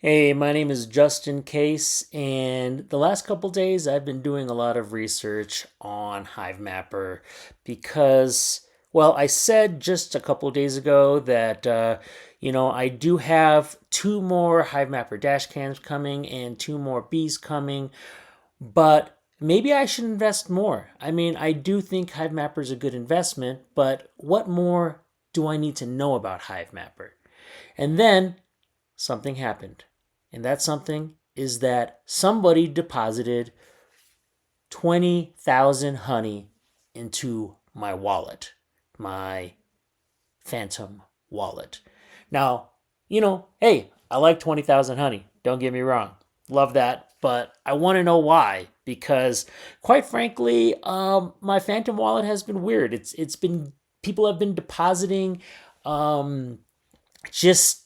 Hey, my name is Justin Case, and the last couple days I've been doing a lot of research on Hivemapper because, well, I said just a couple days ago that, I do have two more Hivemapper dash cams coming and two more bees coming, but maybe I should invest more. I mean, I do think Hivemapper is a good investment, but what more do I need to know about Hivemapper? And then something happened. And that something is that somebody deposited 20,000 honey into my wallet, my phantom wallet. Now, hey, I like 20,000 honey. Don't get me wrong. Love that. But I want to know why. Because, quite frankly, my phantom wallet has been weird. It's been people have been depositing um, just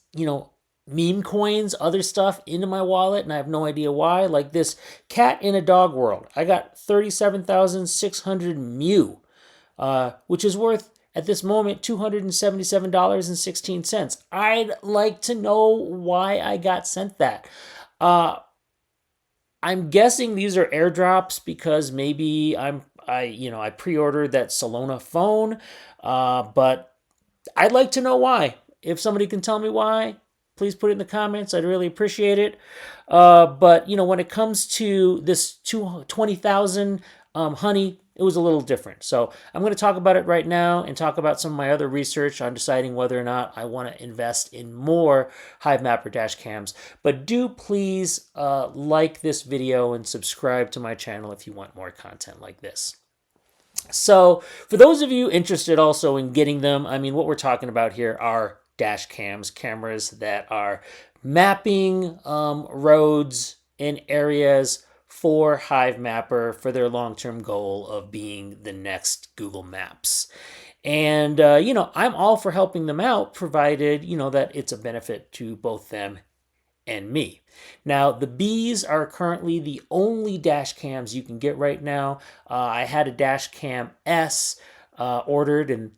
meme coins, other stuff into my wallet, and I have no idea why. Like this cat in a dog world, I got 37,600 mu, which is worth at this moment $277.16. I'd like to know why I got sent that. Uh, I'm guessing these are airdrops because maybe I pre-ordered that Solana phone, but I'd like to know why. If somebody can tell me why, please put it in the comments. I'd really appreciate it. But when it comes to this 20,000 honey, it was a little different. So I'm going to talk about it right now and talk about some of my other research on deciding whether or not I want to invest in more Hivemapper dash cams. But do please like this video and subscribe to my channel if you want more content like this. So, for those of you interested also in getting them, I mean, what we're talking about here are dash cams, cameras that are mapping roads and areas for Hivemapper for their long-term goal of being the next Google Maps. And, I'm all for helping them out, provided, that it's a benefit to both them and me. Now, the bees are currently the only dash cams you can get right now. I had a dash cam S ordered, and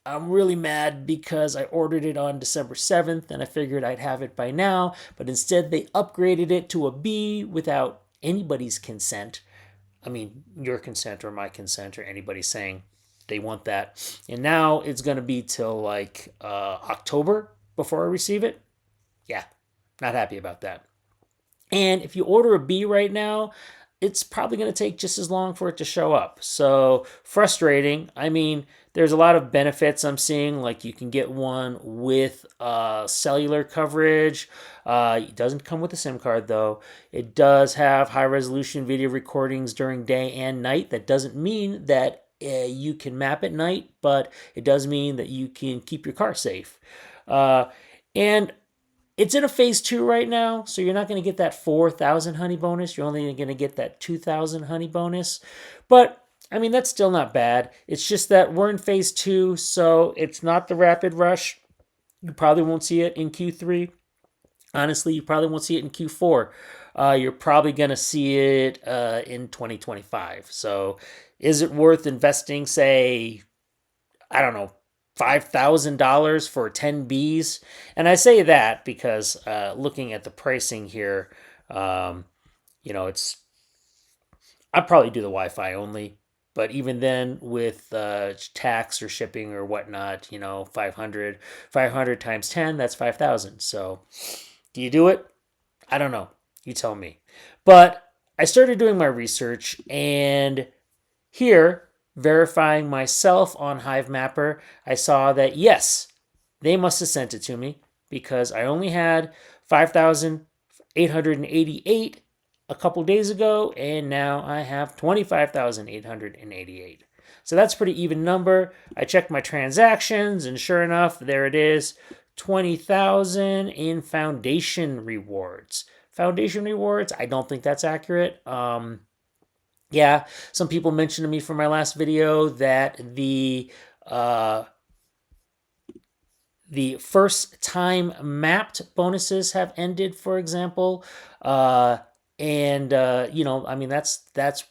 I'm really mad because I ordered it on December 7th and I figured I'd have it by now, but instead they upgraded it to a B without anybody's consent. I mean, your consent or my consent or anybody saying they want that. And now it's going to be till like October before I receive it. Yeah, not happy about that. And if you order a B right now, it's probably going to take just as long for it to show up. So frustrating. I mean, there's a lot of benefits I'm seeing. Like you can get one with cellular coverage. It doesn't come with a SIM card though. It does have high resolution video recordings during day and night. That doesn't mean that you can map at night, but it does mean that you can keep your car safe. And it's in a phase 2 right now, so you're not going to get that 4,000 honey bonus. You're only going to get that 2,000 honey bonus. But, I mean, that's still not bad. It's just that we're in phase 2, so it's not the rapid rush. You probably won't see it in Q3. Honestly, you probably won't see it in Q4. You're probably going to see it in 2025. So, is it worth investing, say, I don't know, $5,000 for 10 Bs? And I say that because looking at the pricing here, um, it's I'd probably do the Wi-Fi only. But even then, with tax or shipping or whatnot, 500 times 10, that's 5,000. So do you do it? I don't know. You tell me. But I started doing my research, and here, verifying myself on Hivemapper, I saw that yes, they must have sent it to me because I only had 5,888 a couple days ago, and now I have 25,888. So that's a pretty even number. I checked my transactions, and sure enough, there it is, 20,000 in foundation rewards. Foundation rewards, I don't think that's accurate. Yeah, some people mentioned to me from my last video that uh, the first time mapped bonuses have ended, for example. And I mean that's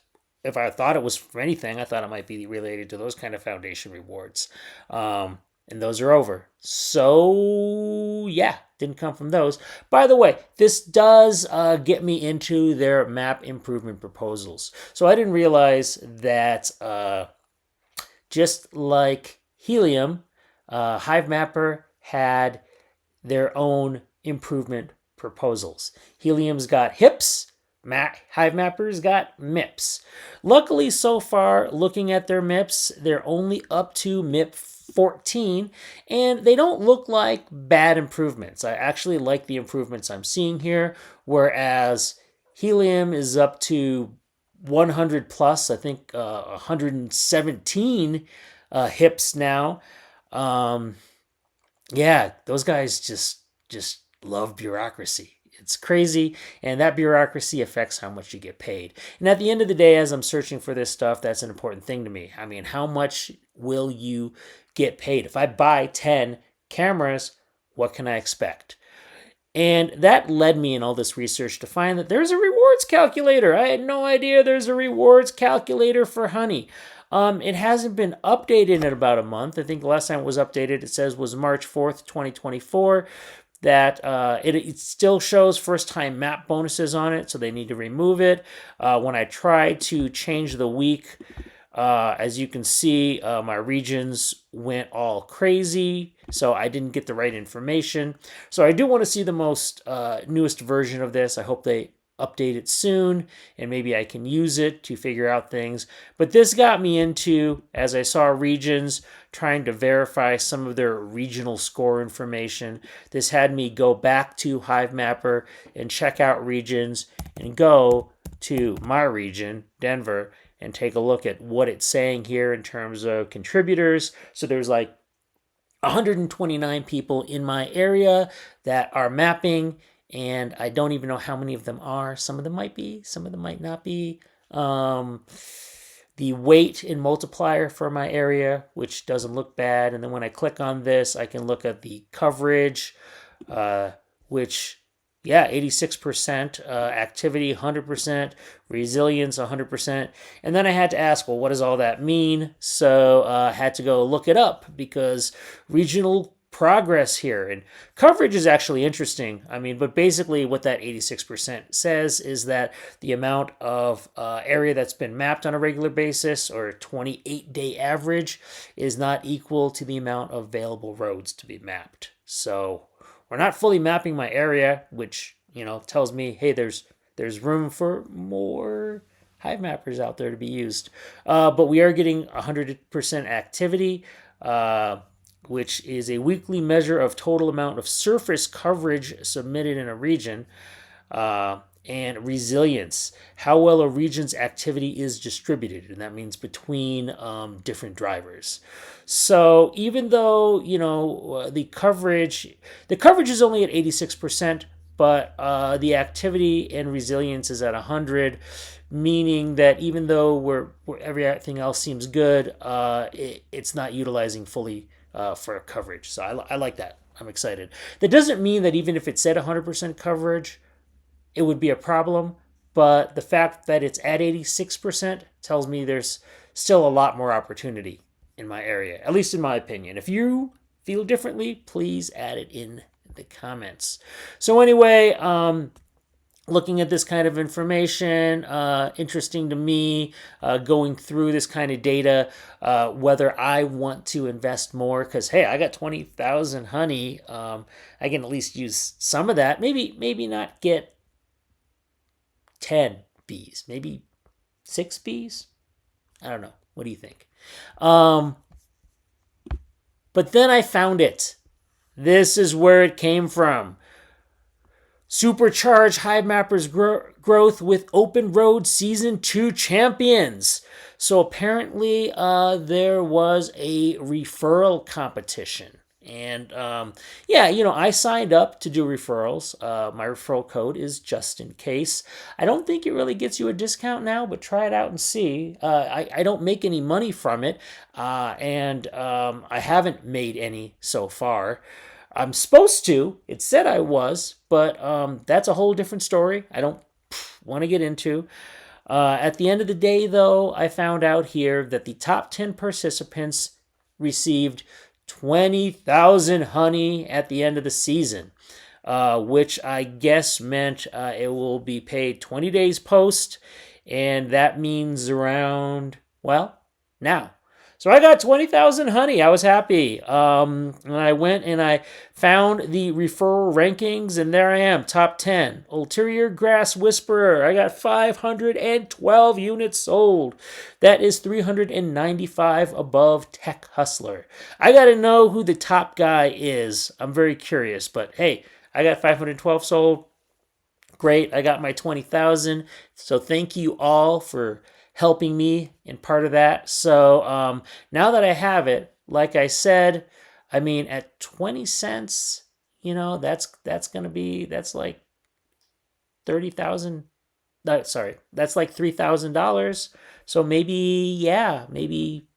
if I thought it was for anything, I thought it might be related to those kind of foundation rewards. And those are over. So yeah, didn't come from those. By the way, this does get me into their map improvement proposals. So I didn't realize that just like Helium, Hivemapper had their own improvement proposals. Helium's got HIPs, Hivemapper's got MIPS. Luckily, so far, looking at their MIPS, they're only up to MIP 14, and they don't look like bad improvements. I actually like the improvements I'm seeing here, whereas Helium is up to 100 plus, I think 117 hips now. Yeah, those guys just love bureaucracy. It's crazy, and that bureaucracy affects how much you get paid. And at the end of the day, as I'm searching for this stuff, that's an important thing to me. I mean, how much will you get paid? If I buy 10 cameras, what can I expect? And that led me in all this research to find that there's a rewards calculator. I had no idea there's a rewards calculator for Honey. It hasn't been updated in about a month. I think the last time it was updated, it says was March 4th, 2024. That it still shows first-time map bonuses on it, so they need to remove it. When I tried to change the week, as you can see, my regions went all crazy, so I didn't get the right information. So I do want to see the most newest version of this. I hope they update it soon, and maybe I can use it to figure out things. But this got me into, as I saw regions, trying to verify some of their regional score information. This had me go back to Hivemapper and check out regions and go to my region, Denver, and take a look at what it's saying here in terms of contributors. So there's like 129 people in my area that are mapping, and I don't even know how many of them are. Some of them might be, some of them might not be. The weight and multiplier for my area, which doesn't look bad. And then when I click on this, I can look at the coverage, which, yeah, 86%, activity 100%, resilience 100%. And then I had to ask, well, what does all that mean? So I had to go look it up, because regional progress here and coverage is actually interesting. I mean, but basically what that 86% says is that the amount of area that's been mapped on a regular basis, or 28-day average, is not equal to the amount of available roads to be mapped. So we're not fully mapping my area, which, tells me, hey, there's room for more Hivemappers out there to be used. But we are getting 100% activity, which is a weekly measure of total amount of surface coverage submitted in a region, and resilience, how well a region's activity is distributed, and that means between different drivers. So even though the coverage is only at 86%, but the activity and resilience is at 100, meaning that even though everything else seems good, it's not utilizing fully for coverage. So I like that. I'm excited. That doesn't mean that even if it said 100% coverage, it would be a problem. But the fact that it's at 86% tells me there's still a lot more opportunity in my area, at least in my opinion. If you feel differently, please add it in the comments. So anyway, looking at this kind of information, interesting to me, going through this kind of data, whether I want to invest more, because, hey, I got 20,000 honey. I can at least use some of that. Maybe not get 10 bees, maybe 6 bees. I don't know. What do you think? But then I found it. This is where it came from. Supercharge Hivemapper's growth with Open Road Season 2 champions. So apparently there was a referral competition. And I signed up to do referrals. My referral code is just in case. I don't think it really gets you a discount now, but try it out and see. I don't make any money from it, and I haven't made any so far. I'm supposed to. It said I was, but that's a whole different story I don't want to get into. At the end of the day, though, I found out here that the top 10 participants received 20,000 honey at the end of the season. which I guess meant it will be paid 20 days post, and that means around, well, now. So I got 20,000 honey. I was happy. And I went and I found the referral rankings, and there I am, top 10. Ulterior Grass Whisperer. I got 512 units sold. That is 395 above Tech Hustler. I got to know who the top guy is. I'm very curious, but hey, I got 512 sold. Great. I got my 20,000. So thank you all for helping me in part of that. So now that I have it, like I said, I mean, at 20 cents, that's going to be, that's like 30,000. Sorry, that's like $3,000. So maybe, yeah, maybe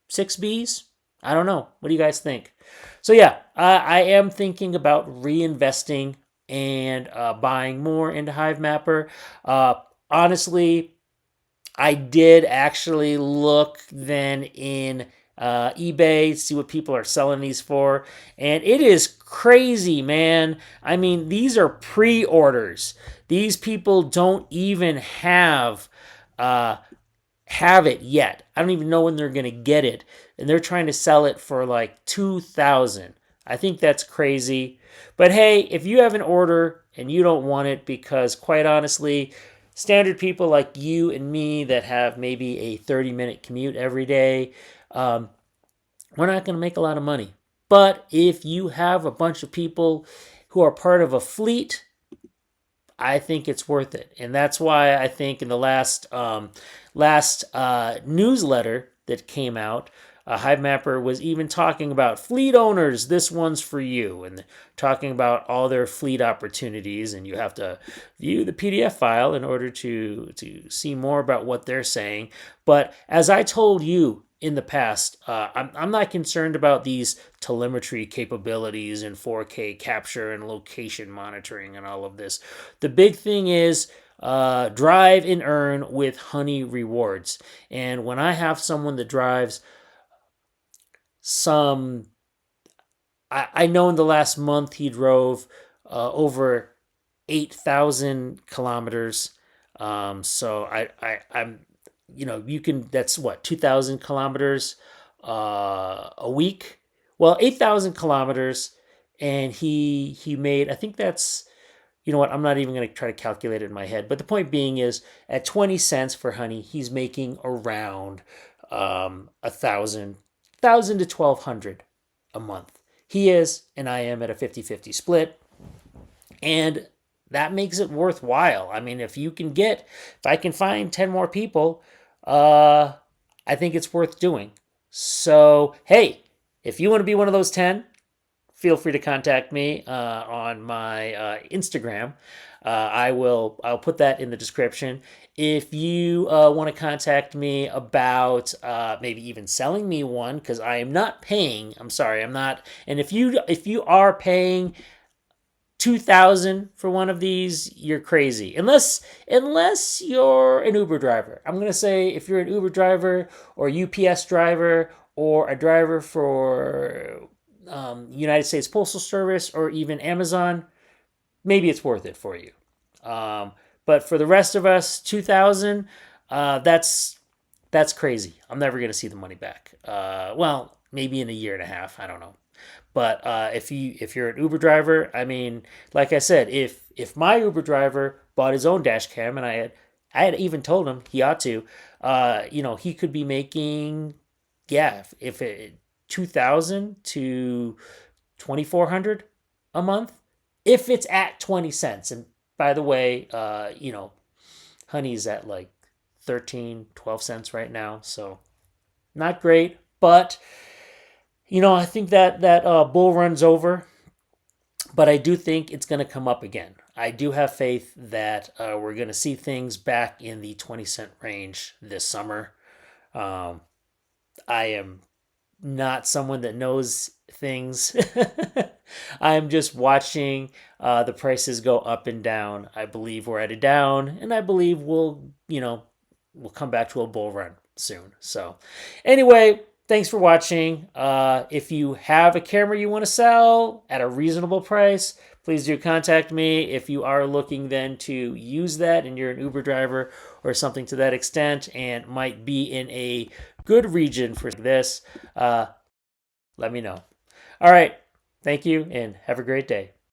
6 Bs. I don't know. What do you guys think? So yeah, I am thinking about reinvesting and buying more into Hivemapper. Honestly, I did actually look then in eBay, see what people are selling these for, and it is crazy, man. I mean, these are pre-orders. These people don't even uh, have it yet. I don't even know when they're going to get it, and they're trying to sell it for like 2,000. I think that's crazy. But hey, if you have an order and you don't want it because quite honestly, standard people like you and me that have maybe a 30-minute commute every day, we're not going to make a lot of money. But if you have a bunch of people who are part of a fleet, I think it's worth it. And that's why I think in the last newsletter that came out, Hivemapper was even talking about fleet owners. This one's for you, and talking about all their fleet opportunities. And you have to view the PDF file in order to see more about what they're saying. But as I told you in the past, I'm not concerned about these telemetry capabilities and 4K capture and location monitoring and all of this. The big thing is drive and earn with honey rewards. And when I have someone that drives some, I know in the last month he drove over 8,000 kilometers. So I'm, you can, that's what, 2,000 kilometers a week. Well, 8,000 kilometers, and he made, I think that's, you know what, I'm not even going to try to calculate it in my head. But the point being is, at 20 cents for honey, he's making around 1,000 to 1,200 a month. He is, and I am at a 50-50 split. And that makes it worthwhile. I mean, if I can find 10 more people, I think it's worth doing. So, hey, if you want to be one of those 10, feel free to contact me on my Instagram. I'll put that in the description. If you want to contact me about maybe even selling me one, because I am not paying. I'm sorry, I'm not. And if you are paying 2,000 for one of these, you're crazy. Unless you're an Uber driver. I'm gonna say if you're an Uber driver or UPS driver or a driver for United States Postal Service or even Amazon, maybe it's worth it for you. But for the rest of us, 2,000, that's crazy. I'm never gonna see the money back. Well, maybe in a year and a half. I don't know. But if you're an Uber driver, I mean, like I said, if my Uber driver bought his own dash cam, and I had even told him he ought to, he could be making, yeah, if it 2,000 to 2,400 a month, if it's at 20 cents. And by the way, honey's at like 13, 12 cents right now, so not great, but I think that bull run's over, but I do think it's going to come up again. I do have faith that we're going to see things back in the 20-cent range this summer. I am not someone that knows things. I'm just watching the prices go up and down. I believe we're at a down, and I believe we'll come back to a bull run soon. So anyway, thanks for watching. If you have a camera you want to sell at a reasonable price, please do contact me if you are looking then to use that and you're an Uber driver or something to that extent and might be in a good region for this. Let me know. All right. Thank you and have a great day.